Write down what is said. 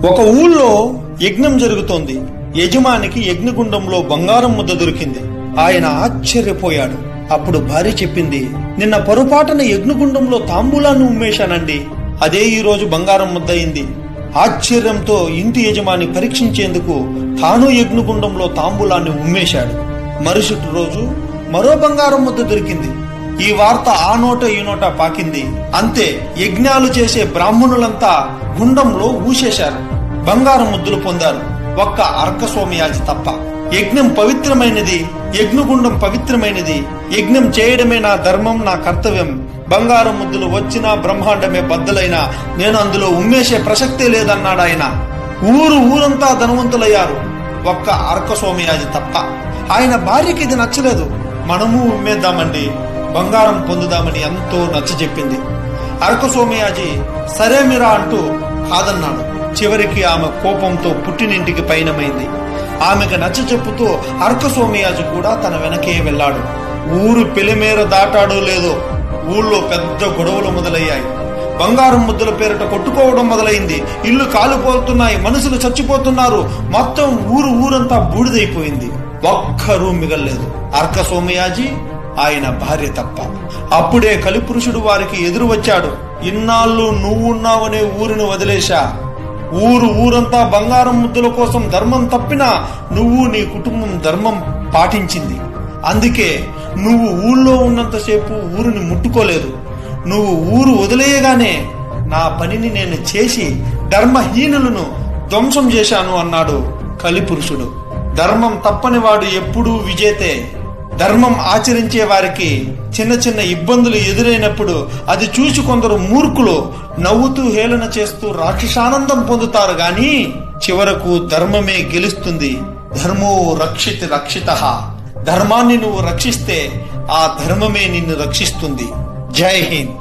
ఒక ఊళ్ళో యజ్ఞం జరుగుతోంది. యజమానికి యజ్ఞగుండంలో బంగారం ముద్ద దొరికింది. ఆయన ఆశ్చర్యపోయాడు. అప్పుడు భార్య చెప్పింది, నిన్న పొరపాటున యజ్ఞగుండంలో తాంబూలాన్ని ఉమ్మేశానండి, అదే ఈ రోజు బంగారం ముద్ద అయింది. ఆశ్చర్యంతో ఇంటి యజమాని పరీక్షించేందుకు తాను యజ్ఞగుండంలో తాంబూలాన్ని ఉమ్మేశాడు. మరుసటి రోజు మరో బంగారం ముద్ద దొరికింది. ఈ వార్త ఆ నోట ఈ నోట పాకింది. అంతే, యజ్ఞాలు చేసే బ్రాహ్మణులంతా గుండంలో ఊసేశారు, బంగారం ముద్దులు పొందారు. ఒక్క అర్కసోమయాజి తప్ప. యజ్ఞం పవిత్రమైనది, యజ్ఞగుండం పవిత్రమైనది. యజ్ఞం చేయడమే నా ధర్మం, నా కర్తవ్యం. బంగారం ముద్దులు వచ్చినా బ్రహ్మాండమే బద్దలైనా నేను అందులో ఉమ్మేసే ప్రసక్తే లేదన్నాడు ఆయన. ఊరంతా ధనవంతులయ్యారు, ఒక్క అర్కసోమయాజి తప్ప. ఆయన భార్యకి ఇది నచ్చలేదు. మనము ఉమ్మేద్దామండి, బంగారం పొందుదామని ఎంతో నచ్చజెప్పింది. అర్కసోమయాజి సరే మీరా అంటూ కాదన్నాడు. చివరికి ఆమె కోపంతో పుట్టినింటికి పయనమైంది. ఆమెకు నచ్చ చెప్పుతూ అర్కసోమయాజి కూడా తన వెనకే వెళ్లాడు. ఊరు పెలిమేర దాటాడో లేదో ఊళ్ళో పెద్ద గొడవలు మొదలయ్యాయి. బంగారం ముద్దుల పేరిట కొట్టుకోవడం మొదలైంది. ఇల్లు కాలిపోతున్నాయి, మనుషులు చచ్చిపోతున్నారు. మొత్తం ఊరంతా బూడిదైపోయింది. ఒక్కరూ మిగల్లేదు, అర్కసోమయాజి, ఆయన భార్య తప్ప. అప్పుడే కలిపురుషుడు వారికి ఎదురు వచ్చాడు. ఇన్నాళ్ళు నువ్వున్నావనే ఊరిని వదిలేశా. ఊరంతా బంగారం ముద్దుల కోసం ధర్మం తప్పినా నువ్వు నీ కుటుంబం ధర్మం పాటించింది. అందుకే నువ్వు ఊళ్ళో ఉన్నంతసేపు ఊరిని ముట్టుకోలేదు. నువ్వు ఊరు వదిలేయగానే నా పనిని నేను చేసి ధర్మహీనులను ధ్వంసం చేశాను అన్నాడు కలిపురుషుడు. ధర్మం తప్పని వాడు ఎప్పుడూ విజేతే. ధర్మం ఆచరించే వారికి చిన్న చిన్న ఇబ్బందులు ఎదురైనప్పుడు అది చూసి కొందరు మూర్ఖులు నవ్వుతూ హేళన చేస్తూ రాక్షసానందం పొందుతారు గాని చివరకు ధర్మమే గెలుస్తుంది. ధర్మో రక్షిత రక్షితః. ధర్మాన్ని నువ్వు రక్షిస్తే ఆ ధర్మమే నిన్ను రక్షిస్తుంది. జై హింద్.